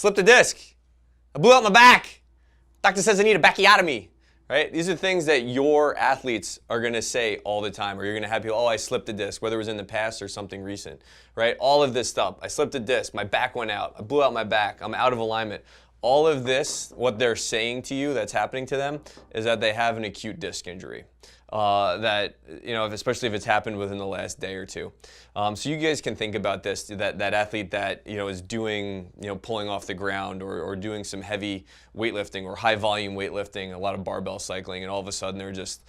slipped a disc. I blew out my back. Doctor says I need a backiotomy. Right? These are things that your athletes are going to say all the time, or you're going to have people, oh, I slipped a disc, whether it was in the past or something recent, right? All of this stuff. I slipped a disc, my back went out, I blew out my back, I'm out of alignment. All of this, what they're saying to you that's happening to them is that they have an acute disc injury. That, especially if it's happened within the last day or two. So you guys can think about this, that athlete that, is doing, pulling off the ground or doing some heavy weightlifting or high volume weightlifting, a lot of barbell cycling, and all of a sudden they're just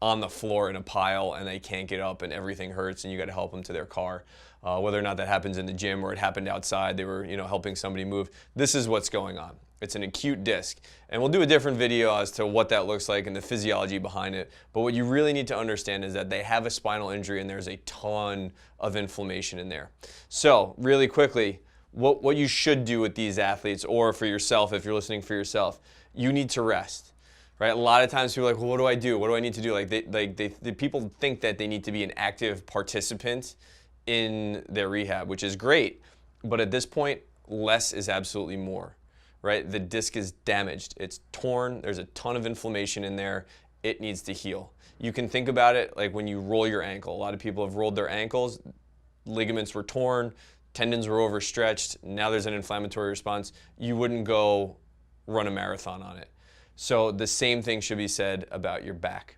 on the floor in a pile and they can't get up and everything hurts and you got to help them to their car. Whether or not that happens in the gym or it happened outside, they were, helping somebody move. This is what's going on. It's an acute disc. And we'll do a different video as to what that looks like and the physiology behind it. But what you really need to understand is that they have a spinal injury and there's a ton of inflammation in there. So really quickly, what you should do with these athletes, or for yourself, if you're listening for yourself, you need to rest. Right? A lot of times people are like, well, what do I do? What do I need to do? The people think that they need to be an active participant in their rehab, which is great. But at this point, less is absolutely more. Right? The disc is damaged. It's torn. There's a ton of inflammation in there. It needs to heal. You can think about it like when you roll your ankle. A lot of people have rolled their ankles. Ligaments were torn. Tendons were overstretched. Now there's an inflammatory response. You wouldn't go run a marathon on it. So the same thing should be said about your back.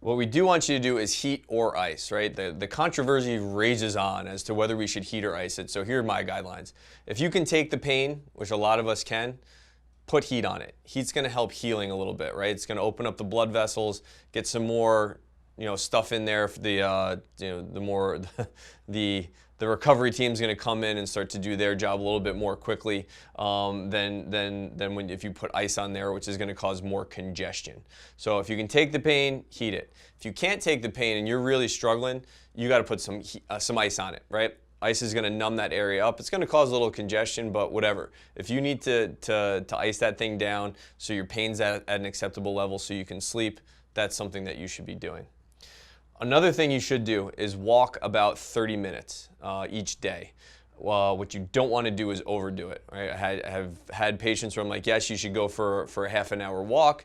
What we do want you to do is heat or ice, right? The controversy rages on as to whether we should heat or ice it. So here are my guidelines. If you can take the pain, which a lot of us can, put heat on it. Heat's going to help healing a little bit, right? It's going to open up the blood vessels, get some more, stuff in there. The recovery team's going to come in and start to do their job a little bit more quickly than if you put ice on there, which is going to cause more congestion. So if you can take the pain, heat it. If you can't take the pain and you're really struggling, you got to put some ice on it, right? Ice is going to numb that area up. It's going to cause a little congestion, but whatever. If you need to ice that thing down so your pain's at an acceptable level so you can sleep, that's something that you should be doing. Another thing you should do is walk about 30 minutes each day. What you don't want to do is overdo it. Right? I have had patients where I'm like, yes, you should go for a half an hour walk.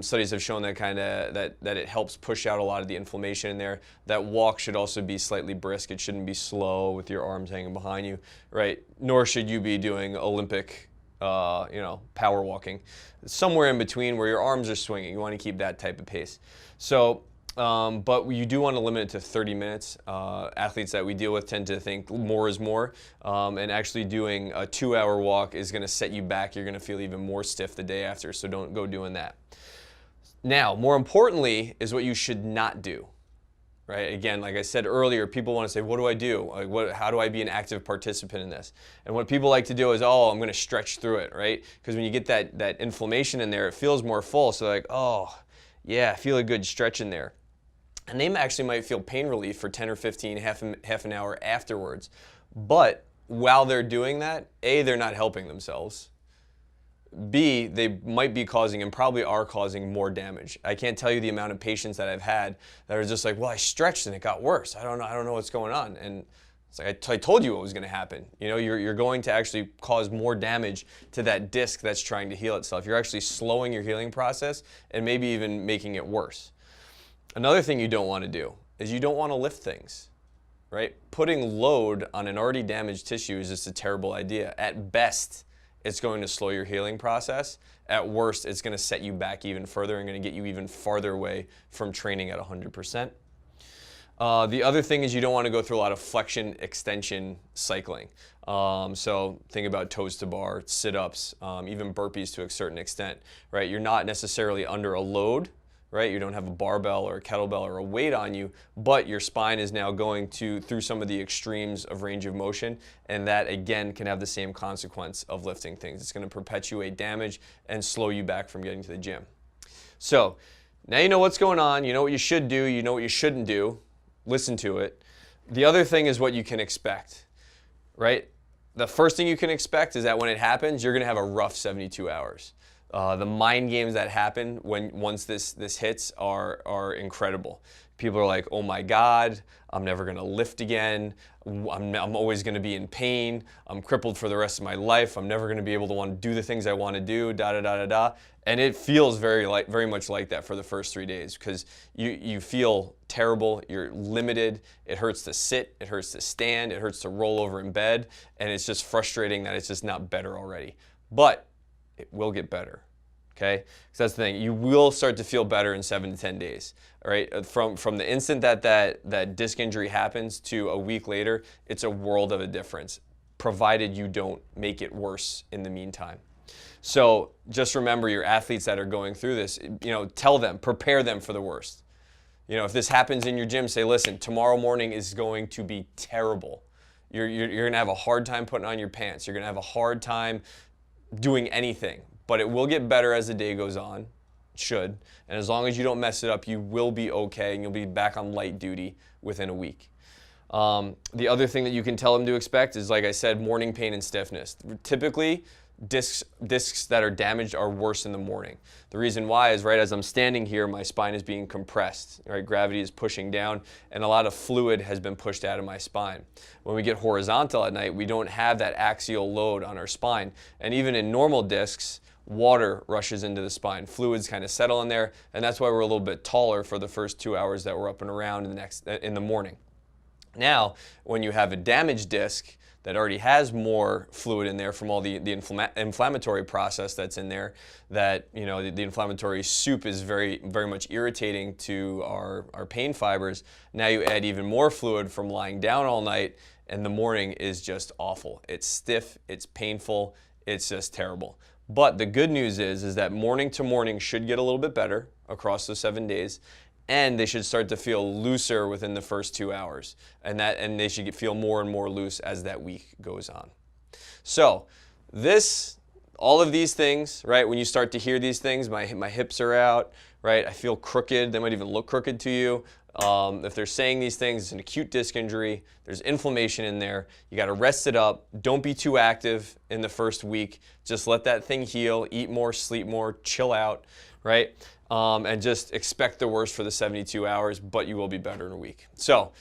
Studies have shown that that it helps push out a lot of the inflammation in there. That walk should also be slightly brisk. It shouldn't be slow with your arms hanging behind you, right? Nor should you be doing Olympic power walking. Somewhere in between where your arms are swinging. You want to keep that type of pace. So. But you do want to limit it to 30 minutes. Athletes that we deal with tend to think more is more, and actually doing a 2-hour walk is going to set you back. You're going to feel even more stiff the day after, so don't go doing that. Now, more importantly is what you should not do. Right? Again, like I said earlier, people want to say, what do I do? Like, how do I be an active participant in this? And what people like to do is, oh, I'm going to stretch through it, right? Because when you get that inflammation in there, it feels more full. So like, oh, yeah, I feel a good stretch in there. And they actually might feel pain relief for 10 or 15, half an hour afterwards. But while they're doing that, A, they're not helping themselves. B, they might be causing and probably are causing more damage. I can't tell you the amount of patients that I've had that are just like, well, I stretched and it got worse. I don't know what's going on. And it's like, I told you what was going to happen. You're going to actually cause more damage to that disc that's trying to heal itself. You're actually slowing your healing process and maybe even making it worse. Another thing you don't want to do is you don't want to lift things, right? Putting load on an already damaged tissue is just a terrible idea. At best, it's going to slow your healing process. At worst, it's going to set you back even further and going to get you even farther away from training at 100%. The other thing is you don't want to go through a lot of flexion extension cycling. So think about toes to bar, sit-ups, even burpees to a certain extent, right? You're not necessarily under a load, right? You don't have a barbell or a kettlebell or a weight on you, but your spine is now going through some of the extremes of range of motion, and that again can have the same consequence of lifting things. It's going to perpetuate damage and slow you back from getting to the gym. So now you know what's going on, you know what you should do, you know what you shouldn't do, listen to it. The other thing is what you can expect, right? The first thing you can expect is that when it happens, you're going to have a rough 72 hours. The mind games that happen once this hits are incredible. People are like, oh my God, I'm never gonna lift again. I'm always gonna be in pain. I'm crippled for the rest of my life. I'm never gonna be able to want to do the things I want to do, da da da da da. And it feels very much like that for the first 3 days, because you feel terrible, you're limited, it hurts to sit, it hurts to stand, it hurts to roll over in bed, and it's just frustrating that it's just not better already. But it will get better. Okay, so that's the thing. You will start to feel better in 7 to 10 days. All right, from the instant that disc injury happens to a week later, it's a world of a difference, provided you don't make it worse in the meantime. So just remember, your athletes that are going through this, tell them, prepare them for the worst. If this happens in your gym, say, listen, tomorrow morning is going to be terrible. You're going to have a hard time putting on your pants. You're going to have a hard time doing anything. But it will get better as the day goes on. It should. And as long as you don't mess it up, you will be okay, and you'll be back on light duty within a week. The other thing that you can tell them to expect is, like I said, morning pain and stiffness. Typically, discs that are damaged are worse in the morning. The reason why is, right as I'm standing here, my spine is being compressed. Right? Gravity is pushing down, and a lot of fluid has been pushed out of my spine. When we get horizontal at night, we don't have that axial load on our spine. And even in normal discs, water rushes into the spine. Fluids kind of settle in there, and that's why we're a little bit taller for the first 2 hours that we're up and around in the morning. Now, when you have a damaged disc that already has more fluid in there from all the inflammatory process that's in there, that the inflammatory soup is very much irritating to our pain fibers. Now you add even more fluid from lying down all night, and the morning is just awful. It's stiff, it's painful, it's just terrible. But the good news is that morning to morning should get a little bit better across those 7 days, and they should start to feel looser within the first 2 hours, and they should feel more and more loose as that week goes on. So all of these things, right? When you start to hear these things, my hips are out, right? I feel crooked. They might even look crooked to you. If they're saying these things, it's an acute disc injury. There's inflammation in there. You got to rest it up. Don't be too active in the first week. Just let that thing heal. Eat more, sleep more, chill out, right? And just expect the worst for the 72 hours, but you will be better in a week. So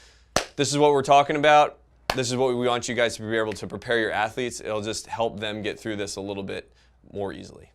this is what we're talking about. This is what we want you guys to be able to prepare your athletes. It'll just help them get through this a little bit more easily.